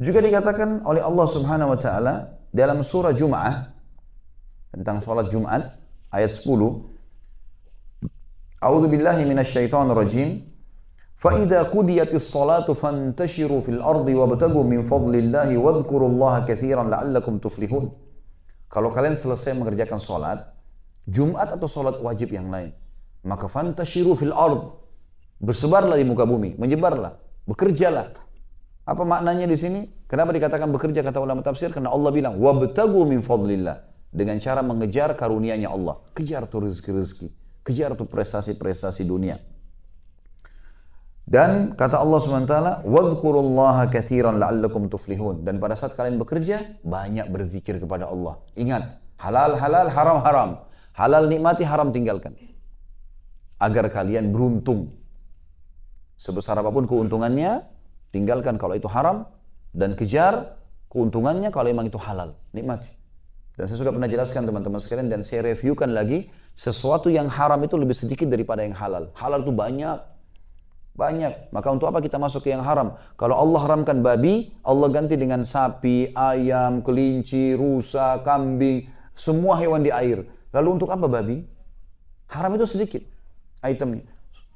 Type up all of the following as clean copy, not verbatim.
Juga dikatakan oleh Allah Subhanahu wa taala dalam surah Jum'ah tentang salat Jumat ayat 10. A'udzu billahi minasyaitonir rajim. Fa idza qudiyatis salatu fantashiru fil ardi wabtagu min fadlillahi wadhkurullaha katsiran la'allakum tuflihun. Kalau kalian selesai mengerjakan salat Jumat atau salat wajib yang lain, maka fantashiru fil ard, bersebarlah di muka bumi, menyebarlah, bekerjalah. Apa maknanya di sini? Kenapa dikatakan bekerja kata ulama tafsir? Karena Allah bilang wabtagu min fadlillah, dengan cara mengejar karunia-Nya Allah. Kejar tuh rezeki-rezeki, kejar tuh prestasi-prestasi dunia. Dan kata Allah SWT, wadhkurullaha katsiran la'allakum tuflihun. Dan pada saat kalian bekerja, banyak berzikir kepada Allah. Ingat, halal halal, haram haram. Halal nikmati, haram tinggalkan. Agar kalian beruntung. Sebesar apapun keuntungannya, tinggalkan kalau itu haram, dan kejar keuntungannya kalau memang itu halal. Nikmati. Dan saya sudah pernah jelaskan teman-teman sekalian, dan saya reviewkan lagi, sesuatu yang haram itu lebih sedikit daripada yang halal. Halal itu banyak. Maka untuk apa kita masuk ke yang haram? Kalau Allah haramkan babi, Allah ganti dengan sapi, ayam, kelinci, rusa, kambing, semua hewan di air. Lalu untuk apa babi? Haram itu sedikit itemnya.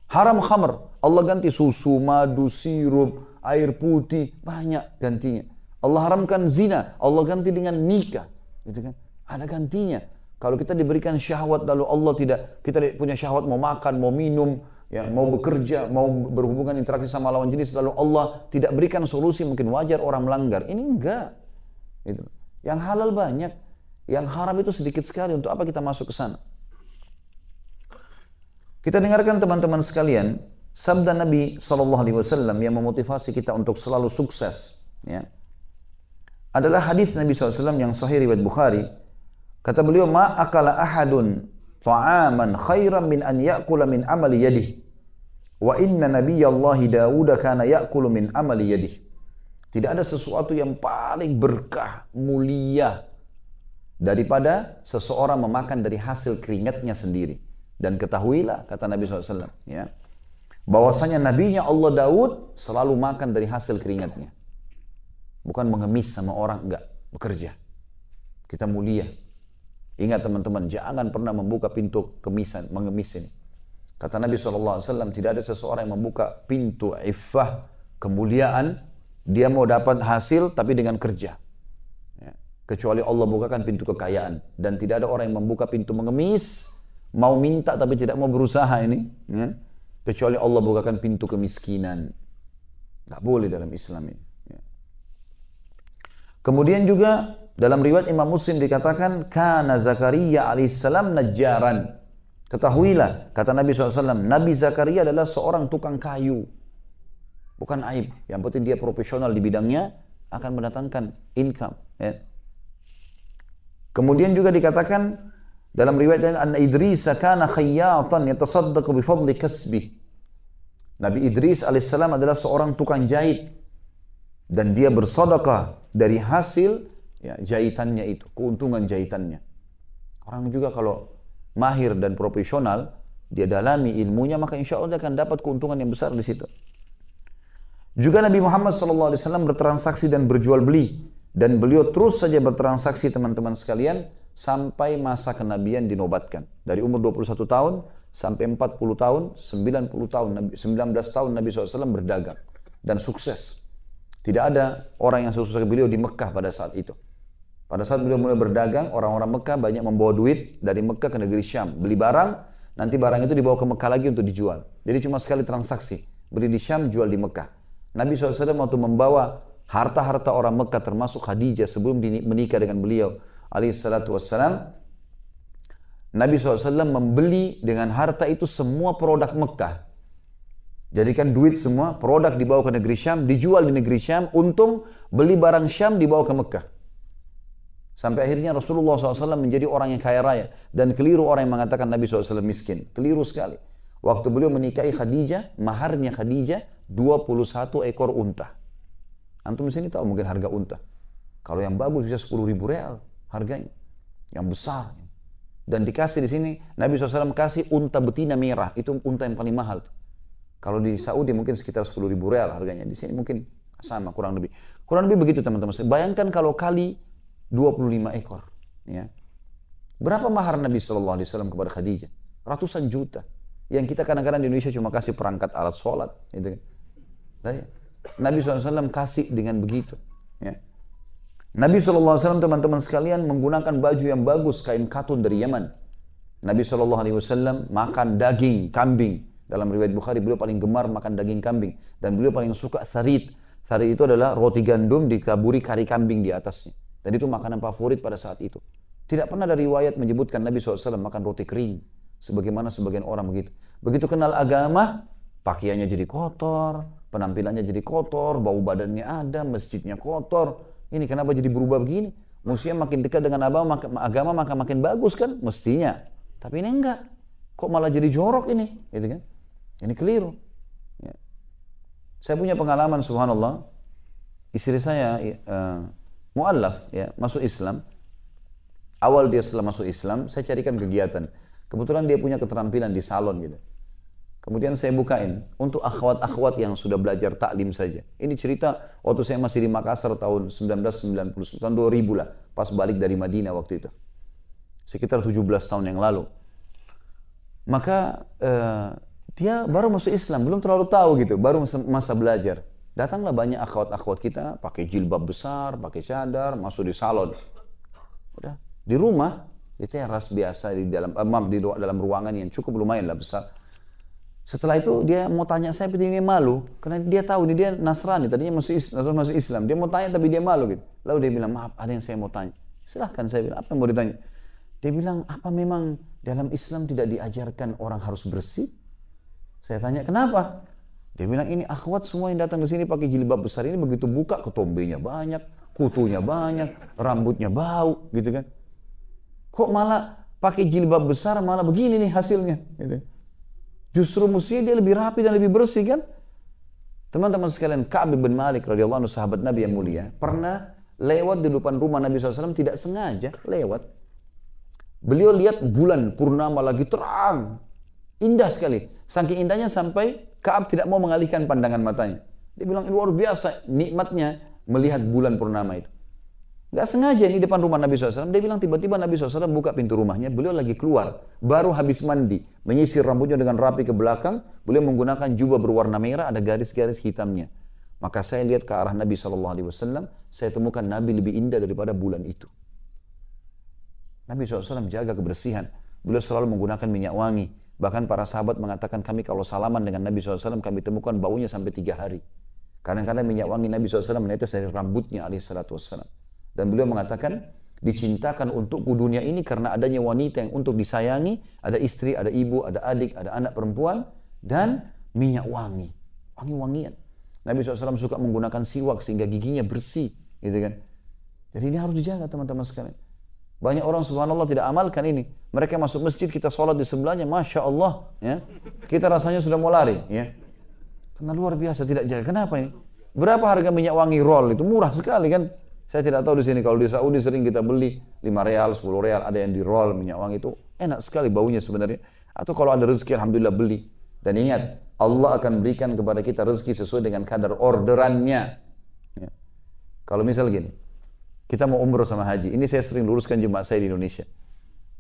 Haram khamr, Allah ganti susu, madu, sirup, air putih, banyak gantinya. Allah haramkan zina, Allah ganti dengan nikah, gitu kan? Ada gantinya. Kalau kita diberikan syahwat lalu Allah tidak, kita punya syahwat mau makan, mau minum, ya, mau bekerja, mau berhubungan interaksi sama lawan jenis, lalu Allah tidak berikan solusi, mungkin wajar orang melanggar. Ini enggak. Gitu. Yang halal banyak, yang haram itu sedikit sekali. Untuk apa kita masuk ke sana? Kita dengarkan teman-teman sekalian, sabda Nabi SAW yang memotivasi kita untuk selalu sukses, ya, adalah hadis Nabi SAW yang sahih riwayat Bukhari. Kata beliau, ma akala ahadun ta'aman khairan min an ya'kula min amali yadihi wa inna nabiyallahi Dawud kana ya'kulu min amali yadihi. Tidak ada sesuatu yang paling berkah, mulia daripada seseorang memakan dari hasil keringatnya sendiri. Dan ketahuilah, kata Nabi SAW, ya, bahwasanya nabinya Allah Daud selalu makan dari hasil keringatnya. Bukan mengemis sama orang, enggak, bekerja. Kita mulia. Ingat teman-teman, jangan pernah membuka pintu kemisan, mengemis ini. Kata Nabi SAW, tidak ada seseorang yang membuka pintu iffah, kemuliaan, dia mau dapat hasil tapi dengan kerja. Ya. Kecuali Allah bukakan pintu kekayaan. Dan tidak ada orang yang membuka pintu mengemis, mau minta tapi tidak mau berusaha ini. Ya. Kecuali Allah bukakan pintu kemiskinan. Tidak boleh dalam Islam ini. Ya. Kemudian juga dalam riwayat Imam Muslim dikatakan, kana Zakaria alaihissalam najjaran. Ketahuilah, kata Nabi SAW, Nabi Zakaria adalah seorang tukang kayu. Bukan aib. Yang penting dia profesional di bidangnya, akan mendatangkan income. Ya. Kemudian juga dikatakan dalam riwayat lain, anna Idris kana khayyatan yatasaddaqu bi fadli kasbih. Nabi Idris alaihissalam adalah seorang tukang jahit dan dia bersedekah dari hasil, ya, jahitannya itu, keuntungan jahitannya. Orang juga kalau mahir dan profesional, dia dalami ilmunya, maka insya Allah dia akan dapat keuntungan yang besar di situ. Juga Nabi Muhammad SAW bertransaksi dan berjual beli, dan beliau terus saja bertransaksi teman-teman sekalian sampai masa kenabian dinobatkan. Dari umur 21 tahun sampai 40 tahun, 90 tahun, 19 tahun Nabi SAW berdagang dan sukses. Tidak ada orang yang sukses beliau di Mekah pada saat itu. Pada saat beliau mulai berdagang, orang-orang Mekah banyak membawa duit dari Mekah ke negeri Syam. Beli barang, nanti barang itu dibawa ke Mekah lagi untuk dijual. Jadi cuma sekali transaksi. Beli di Syam, jual di Mekah. Nabi SAW waktu membawa harta-harta orang Mekah termasuk Khadijah sebelum menikah dengan beliau alaihissalatu wassalam, Nabi SAW membeli dengan harta itu semua produk Mekah. Jadikan duit semua, produk dibawa ke negeri Syam, dijual di negeri Syam, untung beli barang Syam dibawa ke Mekah. Sampai akhirnya Rasulullah SAW menjadi orang yang kaya raya. Dan keliru orang yang mengatakan Nabi SAW miskin. Keliru sekali. Waktu beliau menikahi Khadijah, maharnya Khadijah 21 ekor unta. Antum di sini tahu mungkin harga unta. Kalau yang bagus bisa 10.000 real harganya. Yang besar. Dan dikasih di sini, Nabi SAW kasih unta betina merah. Itu unta yang paling mahal. Kalau di Saudi mungkin sekitar 10.000 real harganya. Di sini mungkin Sama kurang lebih. Kurang lebih begitu teman-teman. Bayangkan kalau kali 25 ekor. Ya. Berapa mahar Nabi SAW kepada Khadijah? Ratusan juta. Yang kita kadang-kadang di Indonesia cuma kasih perangkat alat sholat. Gitu. Nabi SAW kasih dengan begitu. Ya. Nabi SAW teman-teman sekalian menggunakan baju yang bagus, kain katun dari Yaman. Nabi SAW makan daging kambing. Dalam riwayat Bukhari beliau paling gemar makan daging kambing. Dan beliau paling suka sarit. Sarit itu adalah roti gandum ditaburi kari kambing di atasnya. Dan itu makanan favorit pada saat itu. Tidak pernah ada riwayat menyebutkan Nabi SAW makan roti kering. Sebagaimana sebagian orang begitu. Begitu kenal agama, pakaiannya jadi kotor, penampilannya jadi kotor, bau badannya ada, masjidnya kotor. Ini kenapa jadi berubah begini? Mestinya makin dekat dengan agama maka makin bagus kan? Mestinya. Tapi ini enggak. Kok malah jadi jorok ini? Gitu kan? Ini keliru. Ya. Saya punya pengalaman subhanallah. Istri saya mu'allaf, ya, masuk Islam. Awal dia setelah masuk Islam, saya carikan kegiatan. Kebetulan dia punya keterampilan di salon gitu. Kemudian saya bukain untuk akhwat-akhwat yang sudah belajar taklim saja. Ini cerita waktu saya masih di Makassar tahun 1990, tahun 2000 lah. Pas balik dari Madinah waktu itu. Sekitar 17 tahun yang lalu. Maka dia baru masuk Islam, belum terlalu tahu gitu, baru masa belajar. Datanglah banyak akhwat-akhwat kita pakai jilbab besar, pakai cadar, masuk di salon. Udah di rumah, di teras biasa di dalam ruangan yang cukup lumayan lah besar. Setelah itu dia mau tanya saya, tapi dia malu karena dia tahu ini dia Nasrani, tadinya masuk Islam. Dia mau tanya tapi dia malu gitu. Lalu dia bilang, "Maaf, ada yang saya mau tanya." Silahkan, saya bilang, "Apa yang mau ditanya?" Dia bilang, "Apa memang dalam Islam tidak diajarkan orang harus bersih?" Saya tanya, "Kenapa?" Dia bilang, "Ini akhwat semua yang datang ke sini pakai jilbab besar ini begitu buka ketombenya banyak, kutunya banyak, rambutnya bau, gitu kan. Kok malah pakai jilbab besar malah begini nih hasilnya?" Gitu. Justru mestinya dia lebih rapi dan lebih bersih kan? Teman-teman sekalian, Ka'ab bin Malik radhiyallahu anhu sahabat Nabi yang mulia pernah lewat di depan rumah Nabi SAW, tidak sengaja lewat. Beliau lihat bulan purnama lagi terang, indah sekali. Saking indahnya sampai Ka'ab tidak mau mengalihkan pandangan matanya. Dia bilang luar biasa nikmatnya melihat bulan purnama itu. Gak sengaja ini depan rumah Nabi SAW. Dia bilang tiba-tiba Nabi SAW buka pintu rumahnya. Beliau lagi keluar. Baru habis mandi. Menyisir rambutnya dengan rapi ke belakang. Beliau menggunakan jubah berwarna merah. Ada garis-garis hitamnya. Maka saya lihat ke arah Nabi SAW. Saya temukan Nabi lebih indah daripada bulan itu. Nabi SAW jaga kebersihan. Beliau selalu menggunakan minyak wangi. Bahkan para sahabat mengatakan kami kalau salaman dengan Nabi SAW. Kami temukan baunya sampai 3 hari. Kadang-kadang minyak wangi Nabi SAW menetes dari rambutnya alaihissalam. Dan beliau mengatakan, dicintakan untukku dunia ini karena adanya wanita yang untuk disayangi, ada istri, ada ibu, ada adik, ada anak perempuan, dan minyak wangi. Wangi-wangian. Nabi SAW suka menggunakan siwak sehingga giginya bersih. Gitu kan. Jadi ini harus dijaga teman-teman sekalian. Banyak orang subhanallah tidak amalkan ini. Mereka masuk masjid, kita sholat di sebelahnya, Masya Allah. Ya. Kita rasanya sudah mau lari. Ya. Karena luar biasa tidak jaga. Kenapa ini? Berapa harga minyak wangi roll itu? Murah sekali kan. Saya tidak tahu di sini, kalau di Saudi sering kita beli 5 real, 10 real, ada yang di roll minyak wangi itu enak sekali baunya sebenarnya. Atau kalau ada rezeki alhamdulillah beli. Dan ingat, Allah akan berikan kepada kita rezeki sesuai dengan kadar orderannya. Ya. Kalau misal gini, kita mau umroh sama haji, ini saya sering luruskan jemaah saya di Indonesia.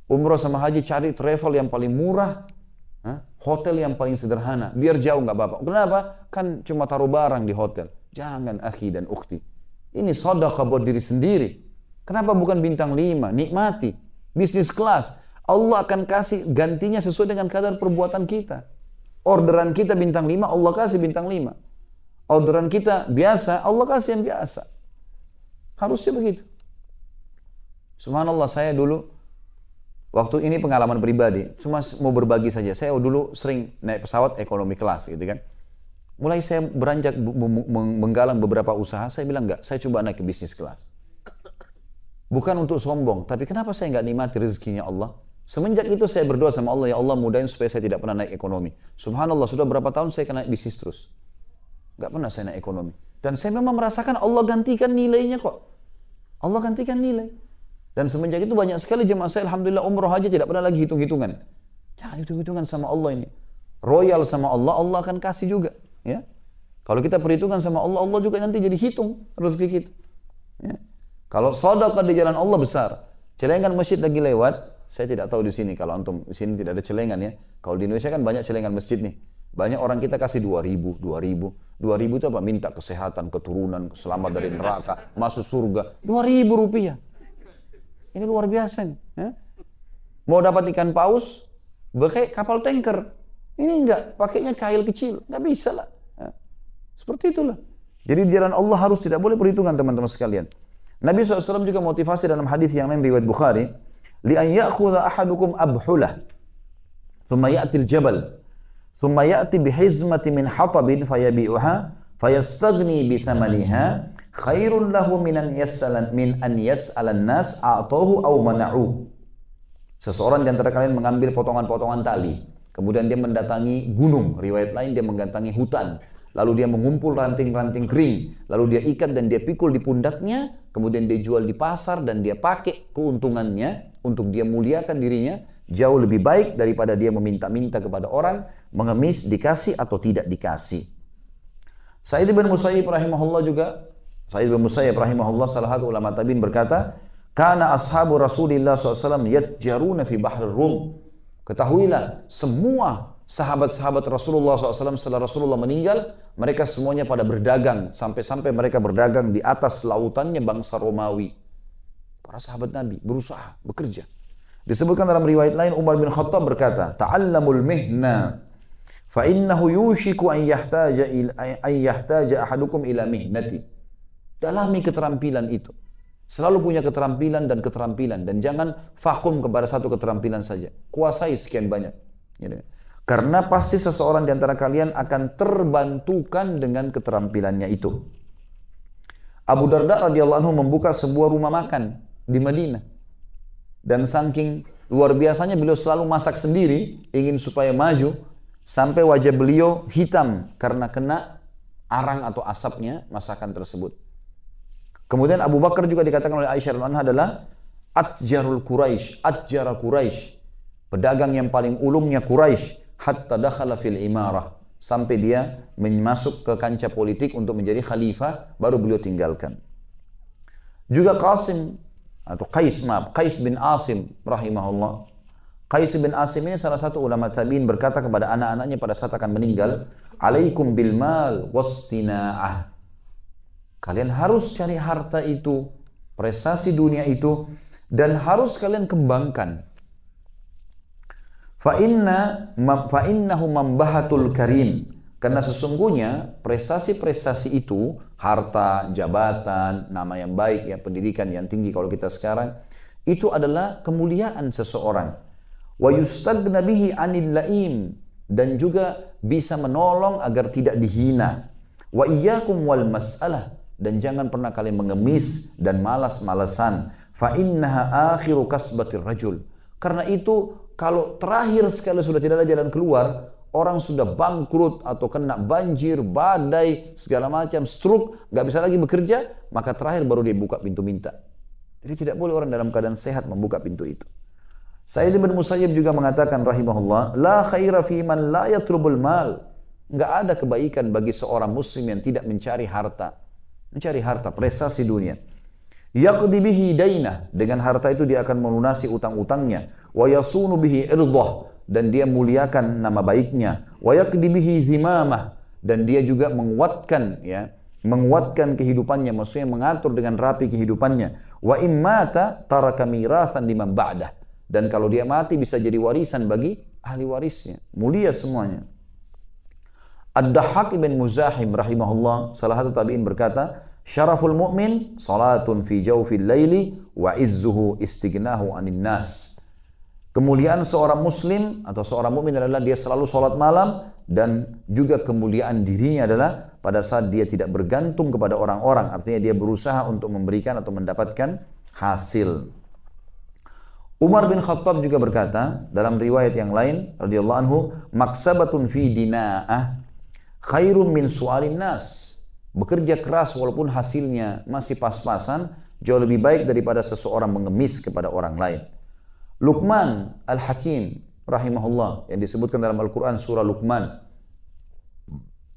Umroh sama haji cari travel yang paling murah, hotel yang paling sederhana, biar jauh nggak apa-apa. Kenapa? Kan cuma taruh barang di hotel. Jangan akhi dan ukhti. Ini sedekah buat diri sendiri. Kenapa bukan bintang 5? Nikmati. Bisnis kelas. Allah akan kasih gantinya sesuai dengan kadar perbuatan kita. Orderan kita bintang 5, Allah kasih bintang 5. Orderan kita biasa, Allah kasih yang biasa. Harusnya begitu. Subhanallah, saya dulu, waktu ini pengalaman pribadi, cuma mau berbagi saja. Saya dulu sering naik pesawat ekonomi kelas gitu kan. Mulai saya beranjak menggalang beberapa usaha, saya bilang enggak, saya coba naik ke bisnis kelas. Bukan untuk sombong, tapi kenapa saya enggak nikmati rezekinya Allah? Semenjak itu saya berdoa sama Allah, ya Allah mudahin supaya saya tidak pernah naik ekonomi. Subhanallah, sudah berapa tahun saya naik bisnis terus. Enggak pernah saya naik ekonomi. Dan saya memang merasakan Allah gantikan nilainya kok. Allah gantikan nilai. Dan semenjak itu banyak sekali jemaah saya, alhamdulillah umroh haji tidak pernah lagi hitung-hitungan. Jangan hitung-hitungan sama Allah ini. Royal sama Allah, Allah akan kasih juga. Ya, Kalau kita perhitungkan sama Allah, Allah juga nanti jadi hitung rezeki kita. Ya. Kalau sedekah di jalan Allah besar. Celengan masjid lagi lewat, saya tidak tahu di sini, kalau antum di sini tidak ada celengan ya. Kalau di Indonesia kan banyak celengan masjid nih. Banyak orang kita kasih 2.000, 2.000. 2.000 itu apa? Minta kesehatan, keturunan, selamat dari neraka, masuk surga. 2.000 rupiah. Ini luar biasa nih. Ya. Mau dapat ikan paus, pakai kapal tanker. Ini enggak, pakainya kail kecil. Enggak bisa lah. Ya. Seperti itulah. Jadi di jalan Allah harus tidak boleh perhitungan teman-teman sekalian. Nabi SAW juga motivasi dalam hadis yang lain riwayat Bukhari, li'an ya'khudha ahadukum abhulah, thumma ya'til jabal, thumma ya'ti bihizmati min hatabin fayabi'uha, fayastaghni bithamaniha, khairun lahu min an yas'alan nas a'tahu aw mana'u. Seseorang di antara kalian mengambil potongan-potongan tali, kemudian dia mendatangi gunung, riwayat lain dia mendatangi hutan, lalu dia mengumpul ranting-ranting kering, lalu dia ikat dan dia pikul di pundaknya, kemudian dia jual di pasar dan dia pakai keuntungannya untuk dia muliakan dirinya, jauh lebih baik daripada dia meminta-minta kepada orang, mengemis dikasih atau tidak dikasih. Sa'id bin Musayyib rahimahullah juga, Sa'id bin Musayyib rahimahullah salah satu ulama tabi'in berkata, kana ashabu Rasulillah SAW yatjaruna fi bahr Rum. Ketahuilah, semua sahabat-sahabat Rasulullah SAW setelah Rasulullah meninggal, mereka semuanya pada berdagang, sampai-sampai mereka berdagang di atas lautannya bangsa Romawi. Para sahabat Nabi berusaha, bekerja. Disebutkan dalam riwayat lain, Umar bin Khattab berkata, ta'allamul mihna, fa innahu yushiku an yahtaja ahadukum ila mihnati. Dalami keterampilan itu. Selalu punya keterampilan, dan jangan vakum kepada satu keterampilan saja. Kuasai sekian banyak. Gitu. Karena pasti seseorang di antara kalian akan terbantukan dengan keterampilannya itu. Abu Darda radhiyallahu anhu membuka sebuah rumah makan di Madinah. Dan saking luar biasanya beliau selalu masak sendiri, ingin supaya maju, sampai wajah beliau hitam karena kena arang atau asapnya masakan tersebut. Kemudian Abu Bakar juga dikatakan oleh Aisyah radhiyallahu anha adalah atjarul Quraisy, atjara Quraisy, pedagang yang paling ulungnya Quraisy, hatta dakhala fil imarah, sampai dia masuk ke kancah politik untuk menjadi khalifah, baru beliau tinggalkan. Juga Qais bin Asim rahimahullah. Qais bin Asim ini salah satu ulama tabi'in berkata kepada anak-anaknya pada saat akan meninggal, alaikum bil mal wastina'ah. Kalian harus cari harta itu, prestasi dunia itu, dan harus kalian kembangkan. Fa'innahu mambahatul karim. Karena sesungguhnya prestasi-prestasi itu, harta, jabatan, nama yang baik, ya, pendidikan yang tinggi kalau kita sekarang, itu adalah kemuliaan seseorang. Wa yustagna bihi 'anil la'im, dan juga bisa menolong agar tidak dihina. Wa iyyakum wal mas'alah, dan jangan pernah kalian mengemis dan malas-malasan. Fa innaha akhiru kasbatir rajul. Karena itu kalau terakhir sekali sudah tidak ada jalan keluar, orang sudah bangkrut atau kena banjir, badai, segala macam, stroke, nggak bisa lagi bekerja, maka terakhir baru dia buka pintu minta. Jadi tidak boleh orang dalam keadaan sehat membuka pintu itu. Sa'id bin Musayyib juga mengatakan rahimahullah, la khaira fi man la yatrubul mal. Nggak ada kebaikan bagi seorang muslim yang tidak mencari harta. Mencari harta, prestasi dunia. Yaqdi bihi dainah, dengan harta itu dia akan melunasi utang-utangnya. Wa yasunu bihi irdah, dan dia muliakan nama baiknya. Wa yaqdi bihi zimamah, dan dia juga menguatkan, ya, menguatkan kehidupannya, maksudnya mengatur dengan rapi kehidupannya. Wa immata taraka mirathan liman ba'dah, dan kalau dia mati bisa jadi warisan bagi ahli warisnya. Mulia semuanya. Ad-Dahhak bin Muzahim rahimahullah, salah satu tabi'in berkata, syaraful mu'min salatun fi jawfil laili wa izzuhu istighnahu 'anil nas. Kemuliaan seorang muslim atau seorang mukmin adalah dia selalu salat malam, dan juga kemuliaan dirinya adalah pada saat dia tidak bergantung kepada orang-orang, artinya dia berusaha untuk memberikan atau mendapatkan hasil. Umar bin Khattab juga berkata dalam riwayat yang lain radhiyallahu anhu, maksabatun fi dina'ah khairun min su'alin nas. Bekerja keras walaupun hasilnya masih pas-pasan jauh lebih baik daripada seseorang mengemis kepada orang lain. Luqman Al-Hakim rahimahullah yang disebutkan dalam Al-Quran surah Luqman,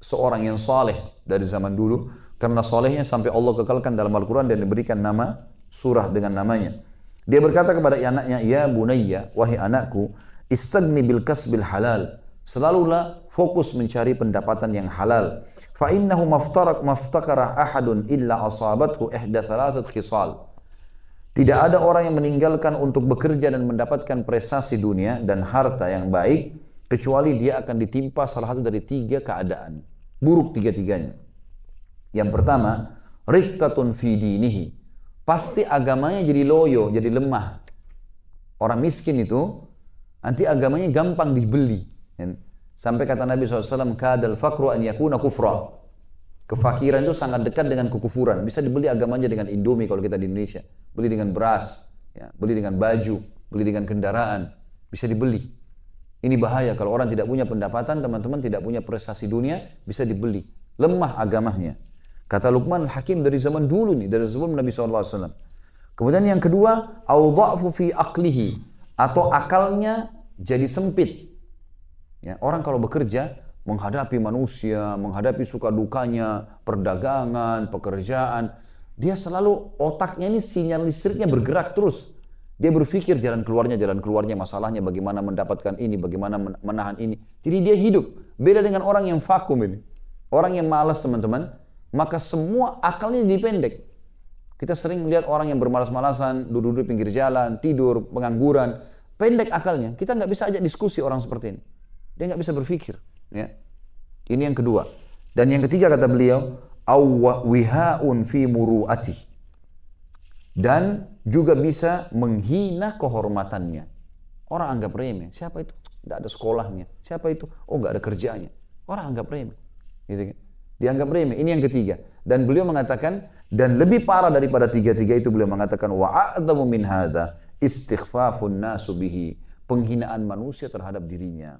seorang yang saleh dari zaman dulu, karena salehnya sampai Allah kekalkan dalam Al-Quran dan diberikan nama surah dengan namanya. Dia berkata kepada anaknya, ya bunayya, wahai anakku, istagni bil kasbil halal. Selalulah fokus mencari pendapatan yang halal. Fa innahu maftakara ahadun illa asabathu ihda thalathat khisal. Tidak ada orang yang meninggalkan untuk bekerja dan mendapatkan prestasi dunia dan harta yang baik, kecuali dia akan ditimpa salah satu dari 3 keadaan. Buruk 3-tiganya. Yang pertama, riqqatun fi dinihi. Pasti agamanya jadi loyo, jadi lemah. Orang miskin itu, nanti agamanya gampang dibeli. Sampai kata Nabi SAW, kadal fakru an yakuna kufra. Kefakiran itu sangat dekat dengan kekufuran. Bisa dibeli agamanya dengan Indomie kalau kita di Indonesia. Beli dengan beras, ya, beli dengan baju, beli dengan kendaraan. Bisa dibeli. Ini bahaya kalau orang tidak punya pendapatan, teman-teman tidak punya prestasi dunia, bisa dibeli. Lemah agamanya. Kata Luqman Hakim dari zaman dulu nih, dari sebelum Nabi SAW. Kemudian yang kedua, awdha'fu fi aqlihi, atau akalnya jadi sempit. Ya, orang kalau bekerja, menghadapi manusia, menghadapi suka dukanya, perdagangan, pekerjaan, dia selalu otaknya ini sinyal listriknya bergerak terus. Dia berpikir jalan keluarnya, masalahnya bagaimana mendapatkan ini, bagaimana menahan ini. Jadi dia hidup. Beda dengan orang yang vakum ini. Orang yang malas teman-teman, maka semua akalnya jadi pendek. Kita sering melihat orang yang bermalas-malasan, duduk-duduk pinggir jalan, tidur, pengangguran. Pendek akalnya. Kita nggak bisa ajak diskusi orang seperti ini. Dia nggak bisa berpikir. Ya. Ini yang kedua. Dan yang ketiga kata beliau, wihaun fi muru'atih. Dan juga bisa menghina kehormatannya. Orang anggap remeh. Siapa itu? Tidak ada sekolahnya. Siapa itu? Oh, nggak ada kerjaannya. Orang anggap remeh. Gitu kan? Dianggap remeh. Ini yang ketiga. Dan beliau mengatakan, dan lebih parah daripada 3-3 itu beliau mengatakan, wa'adzamu min hadza istighfafun nasu bihi. Penghinaan manusia terhadap dirinya.